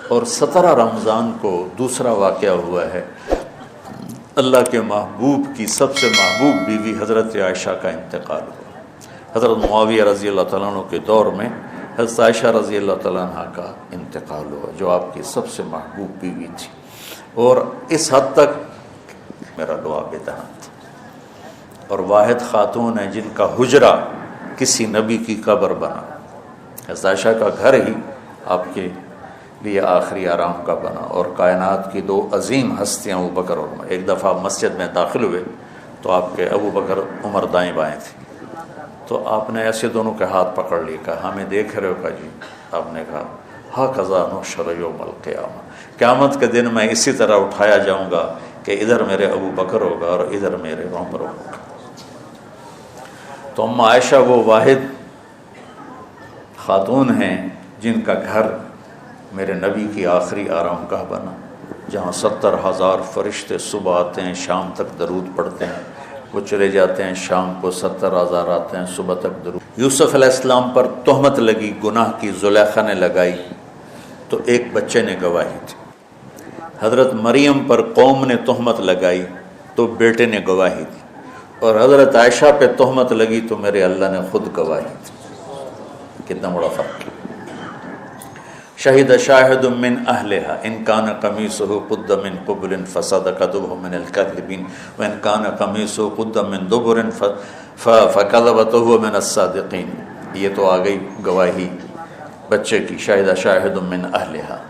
اور 17 رمضان کو دوسرا واقعہ ہوا ہے، اللہ کے محبوب کی سب سے محبوب بیوی حضرت عائشہ کا انتقال ہوا۔ حضرت معاویہ رضی اللہ تعالیٰ عنہ کے دور میں حضرت عائشہ رضی اللہ تعالیٰ عنہ کا انتقال ہوا، جو آپ کی سب سے محبوب بیوی تھی، اور اس حد تک میرا لعاب دہن تھا، اور واحد خاتون ہے جن کا حجرہ کسی نبی کی قبر بنا۔ حضرت عائشہ کا گھر ہی آپ کے لیے آخری آرام کا بنا، اور کائنات کی دو عظیم ہستیاں ابو بکر اور عمر، ایک دفعہ مسجد میں داخل ہوئے تو آپ کے ابو بکر عمر دائیں بائیں تھے، تو آپ نے ایسے دونوں کے ہاتھ پکڑ لیے، کہا ہمیں دیکھ رہے ہو؟ کہا جی۔ آپ نے کہا ہاکذا نحشر یوم القیامہ، قیامت کے دن میں اسی طرح اٹھایا جاؤں گا کہ ادھر میرے ابو بکر ہوگا اور ادھر میرے عمر ہوگا۔ تو اماں عائشہ وہ واحد خاتون ہیں جن کا گھر میرے نبی کی آخری آرام گاہ بنا، جہاں 70,000 فرشتے صبح آتے ہیں، شام تک درود پڑھتے ہیں، وہ چلے جاتے ہیں، شام کو 70,000 آتے ہیں، صبح تک درود۔ یوسف علیہ السلام پر تہمت لگی، گناہ کی، زلیخا نے لگائی تو ایک بچے نے گواہی دی۔ حضرت مریم پر قوم نے تہمت لگائی تو بیٹے نے گواہی دی، اور حضرت عائشہ پہ تہمت لگی تو میرے اللہ نے خود گواہی دی۔ کتنا بڑا فرق ہے۔ شہد شاہد من اہلہا ان کان قمیصہ قد من قبل فصدقت وهو من الکاذبین وان کان قمیصہ قد من دبر فکذبت وهو من الصادقین۔ یہ تو آ گئی گواہی بچے کی، شہد شاہد من اہلہا۔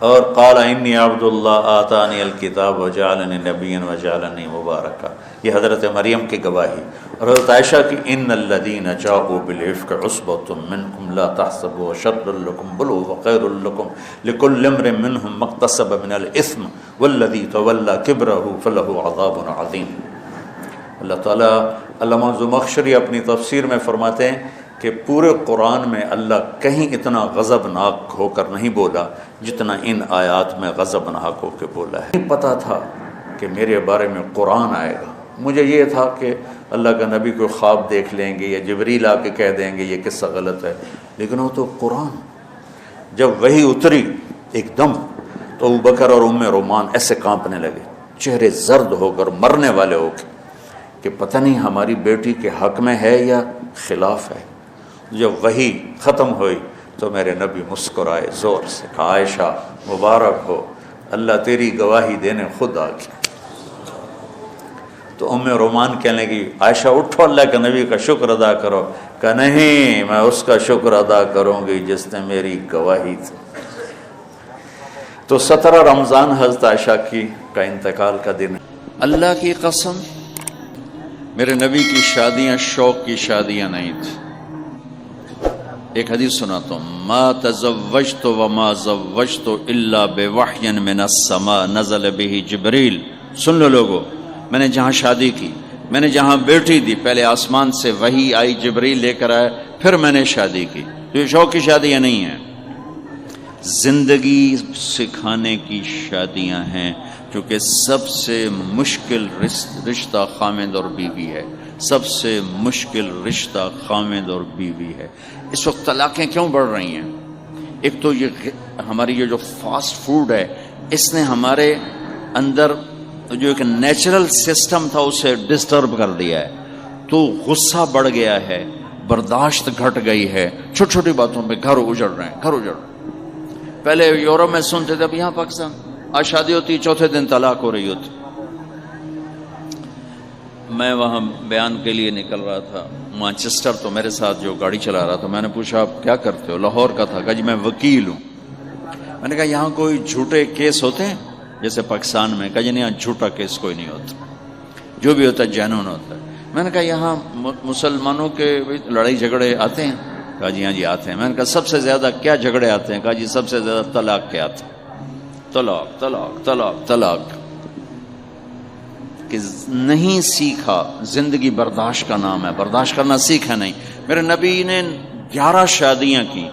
اور قال انی عبد اللہ آتانی الکتاب وجعلنی نبیا وجعلنی مبارکا، یہ حضرت مریم کی گواہی۔ اور حضرت عائشہ کی ان الذین جاءوا بالعفک عصبۃ منکم لا تحسبوا شر لکم بل هو خیر لکم لکل امرئ منهم ما اکتسب من الاثم والذی تولى کبرہ فلہ عذاب عظیم۔ اللہ تعالیٰ، علامہ زمخشری اپنی تفسیر میں فرماتے ہیں کہ پورے قرآن میں اللہ کہیں اتنا غضبناک ہو کر نہیں بولا جتنا ان آیات میں غضبناک ہو کے بولا ہے۔ نہیں پتا تھا کہ میرے بارے میں قرآن آئے گا، مجھے یہ تھا کہ اللہ کا نبی کو خواب دیکھ لیں گے یا جبریل آ کے کہہ دیں گے یہ قصہ غلط ہے، لیکن وہ تو قرآن۔ جب وہی اتری ایک دم تو ابو بکر اور ام رومان ایسے کانپنے لگے، چہرے زرد ہو کر، مرنے والے ہو کے، کہ پتہ نہیں ہماری بیٹی کے حق میں ہے یا خلاف ہے۔ جب وہی ختم ہوئی تو میرے نبی مسکرائے زور سے، کہا عائشہ مبارک ہو، اللہ تیری گواہی دینے خود آ گیا۔ تو ام رومان کہنے لگی عائشہ اٹھو، اللہ کے نبی کا شکر ادا کرو۔ کہ نہیں، میں اس کا شکر ادا کروں گی جس نے میری گواہی دی۔ تو 17 رمضان حضرت عائشہ کا انتقال کا دن ہے۔ اللہ کی قسم، میرے نبی کی شادیاں شوق کی شادیاں نہیں تھیں۔ ایک حدیث سناتا ہوں، ما تزوجت وما زوجت الا بوحی من السماء نزل به جبریل۔ سن لو لوگو، میں نے جہاں شادی کی، میں نے جہاں بیٹی دی، پہلے آسمان سے وحی آئی، جبریل لے کر آئے، پھر میں نے شادی کی۔ تو یہ شوق کی شادیاں نہیں ہیں، زندگی سکھانے کی شادیاں ہیں، کیونکہ سب سے مشکل رشتہ خامد اور بیوی ہے، سب سے مشکل رشتہ خامد اور بیوی ہے۔ اس وقت طلاقیں کیوں بڑھ رہی ہیں؟ ایک تو یہ ہماری یہ جو فاسٹ فوڈ ہے، اس نے ہمارے اندر جو ایک نیچرل سسٹم تھا اسے ڈسٹرب کر دیا ہے، تو غصہ بڑھ گیا ہے، برداشت گھٹ گئی ہے، چھوٹی چھوٹی باتوں پہ گھر اجڑ رہے ہیں، گھر اجڑ رہے ہیں۔ پہلے یورپ میں سنتے تھے، اب یہاں پاکستان آج شادی ہوتی، چوتھے دن طلاق ہو رہی ہوتی۔ میں وہاں بیان کے لیے نکل رہا تھا مانچسٹر، تو میرے ساتھ جو گاڑی چلا رہا تھا، میں نے پوچھا آپ کیا کرتے ہو؟ لاہور کا تھا۔ کہا جی میں وکیل ہوں۔ میں نے کہا یہاں کوئی جھوٹے کیس ہوتے ہیں جیسے پاکستان میں؟ کہا جی نہیں، یہاں جھوٹا کیس کوئی نہیں ہوتا، جو بھی ہوتا ہے جینون ہوتا ہے۔ میں نے کہا یہاں مسلمانوں کے لڑائی جھگڑے آتے ہیں؟ کہا جی ہاں جی آتے ہیں۔ میں نے کہا سب سے زیادہ کیا جھگڑے آتے ہیں؟ کہا جی سب سے زیادہ طلاق کے آتے ہیں، طلاق طلاق طلاق طلاق۔ کہ نہیں سیکھا، زندگی برداشت کا نام ہے، برداشت کرنا سیکھا نہیں۔ میرے نبی نے 11 شادیاں کی،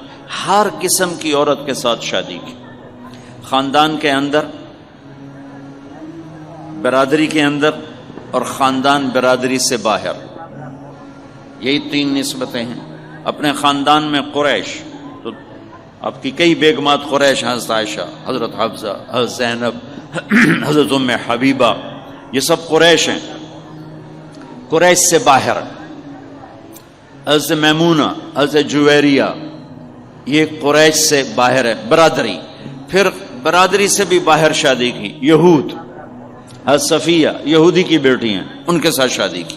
ہر قسم کی عورت کے ساتھ شادی کی، خاندان کے اندر، برادری کے اندر، اور خاندان برادری سے باہر۔ یہی 3 نسبتیں ہیں۔ اپنے خاندان میں قریش، تو آپ کی کئی بیگمات قریش، حضرت عائشہ، حضرت حفصہ، حضرت زینب، حضرت ام حبیبہ، یہ سب قریش ہیں۔ قریش سے باہر حضرت میمونہ، حضرت جویریہ، یہ قریش سے باہر ہے برادری۔ پھر برادری سے بھی باہر شادی کی یہود، حضرت صفیہ یہودی کی بیٹی ہیں، ان کے ساتھ شادی کی۔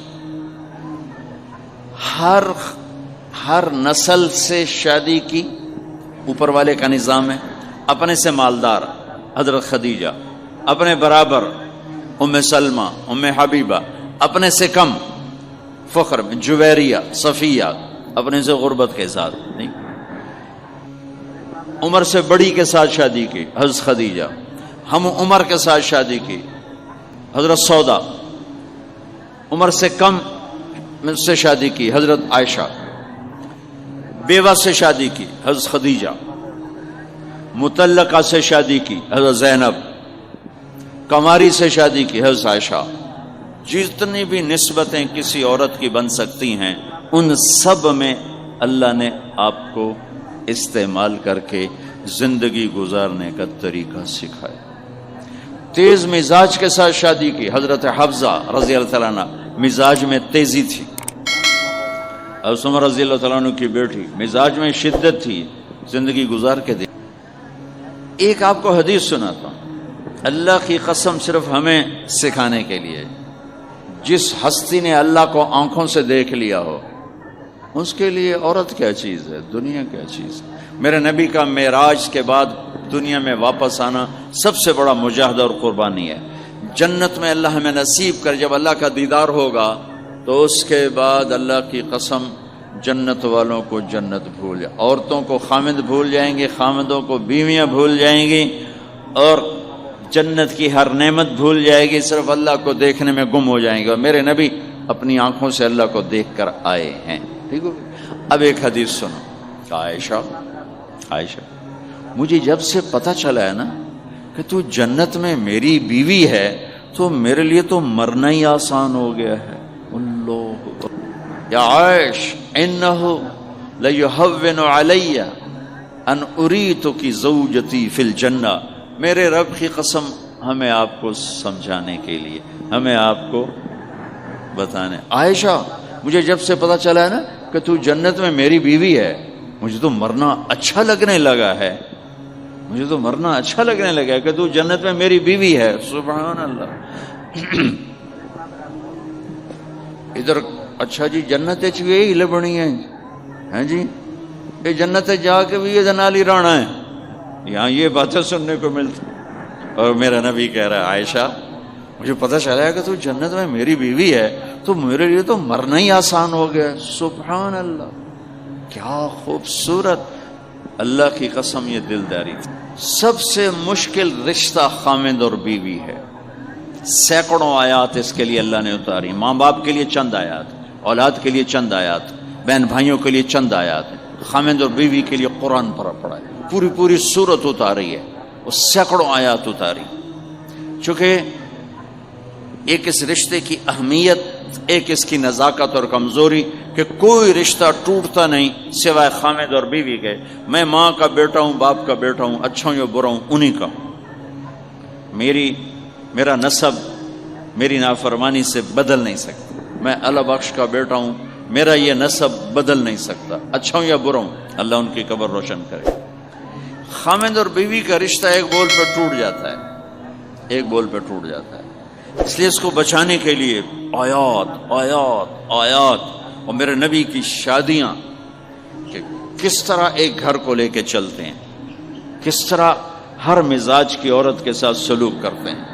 ہر نسل سے شادی کی، اوپر والے کا نظام ہے۔ اپنے سے مالدار حضرت خدیجہ، اپنے برابر ام سلمہ، ام حبیبہ، اپنے سے کم فخر میں جویریہ، صفیہ، اپنے سے غربت کے ساتھ نہیں۔ عمر سے بڑی کے ساتھ شادی کی حضرت خدیجہ، ہم عمر کے ساتھ شادی کی حضرت سودا، عمر سے کم سے شادی کی حضرت عائشہ، بیوہ سے شادی کی حضرت خدیجہ، مطلقہ سے شادی کی حضرت زینب، کماری سے شادی کی حضرت عائشہ۔ جتنی بھی نسبتیں کسی عورت کی بن سکتی ہیں، ان سب میں اللہ نے آپ کو استعمال کر کے زندگی گزارنے کا طریقہ سکھایا۔ تیز مزاج کے ساتھ شادی کی حضرت حفصہ رضی اللہ تعالیٰ عنہ، مزاج میں تیزی تھی۔ حضرت عمر رضی اللہ تعالیٰ عنہ کی بیٹی، مزاج میں شدت تھی، زندگی گزار کے دی۔ ایک آپ کو حدیث سناتا ہوں، اللہ کی قسم صرف ہمیں سکھانے کے لیے۔ جس ہستی نے اللہ کو آنکھوں سے دیکھ لیا ہو، اس کے لیے عورت کیا چیز ہے، دنیا کیا چیز ہے۔ میرے نبی کا معراج کے بعد دنیا میں واپس آنا سب سے بڑا مجاہدہ اور قربانی ہے۔ جنت میں اللہ ہمیں نصیب کر، جب اللہ کا دیدار ہوگا تو اس کے بعد اللہ کی قسم جنت والوں کو جنت بھول جائے، عورتوں کو خامد بھول جائیں گے، خامدوں کو بیویاں بھول جائیں گی، اور جنت کی ہر نعمت بھول جائے گی، صرف اللہ کو دیکھنے میں گم ہو جائیں گے۔ اور میرے نبی اپنی آنکھوں سے اللہ کو دیکھ کر آئے ہیں۔ ٹھیک ہو؟ اب ایک حدیث سنو کہ عائشہ مجھے جب سے پتہ چلا ہے نا کہ تو جنت میں میری بیوی ہے، تو میرے لیے تو مرنا ہی آسان ہو گیا ہے۔ اللہ یا عائش انہ لیہون علی ان اریتک زوجتی فی الجنہ، میرے رب کی قسم ہمیں آپ کو سمجھانے کے لیے، ہمیں آپ کو بتانے، عائشہ مجھے جب سے پتہ چلا ہے نا کہ تو جنت میں میری بیوی ہے، مجھے تو مرنا اچھا لگنے لگا ہے، مجھے تو مرنا اچھا لگنے لگا ہے کہ تو جنت میں میری بیوی ہے۔ سبحان اللہ۔ ادھر اچھا جی جنت یہی لبنی ہے جی، یہ جنت جا کے بھی یہ نالی رانا ہے، یہاں یہ باتیں سننے کو ملتی۔ اور میرا نبی کہہ رہا ہے عائشہ مجھے پتہ چلا ہے کہ تو جنت میں میری بیوی ہے، تو میرے لیے تو مرنا ہی آسان ہو گیا۔ سبحان اللہ، کیا خوبصورت، اللہ کی قسم یہ دلداری تھی۔ سب سے مشکل رشتہ خامد اور بیوی ہے۔ سینکڑوں آیات اس کے لیے اللہ نے اتاری، ماں باپ کے لیے چند آیات، اولاد کے لیے چند آیات، بہن بھائیوں کے لیے چند آیات، خامد اور بیوی کے لیے قرآن پڑھا ہے، پوری سورت اتاری ہے، وہ سینکڑوں آیات اتاری۔ چونکہ ایک اس رشتے کی اہمیت، ایک اس کی نزاکت اور کمزوری کہ کوئی رشتہ ٹوٹتا نہیں سوائے خامد اور بیوی کے۔ میں ماں کا بیٹا ہوں، باپ کا بیٹا ہوں، اچھا ہوں یا برا ہوں، انہی کا ہوں۔ میرا نسب میری نافرمانی سے بدل نہیں سکتا۔ میں اللہ بخش کا بیٹا ہوں، میرا یہ نسب بدل نہیں سکتا، اچھا ہوں یا برا ہوں، اللہ ان کی قبر روشن کرے۔ خامد اور بیوی کا رشتہ ایک بول پہ ٹوٹ جاتا ہے، ایک بول پہ ٹوٹ جاتا ہے۔ اس لیے اس کو بچانے کے لیے آیات آیات آیات، اور میرے نبی کی شادیاں کہ کس طرح ایک گھر کو لے کے چلتے ہیں، کس طرح ہر مزاج کی عورت کے ساتھ سلوک کرتے ہیں۔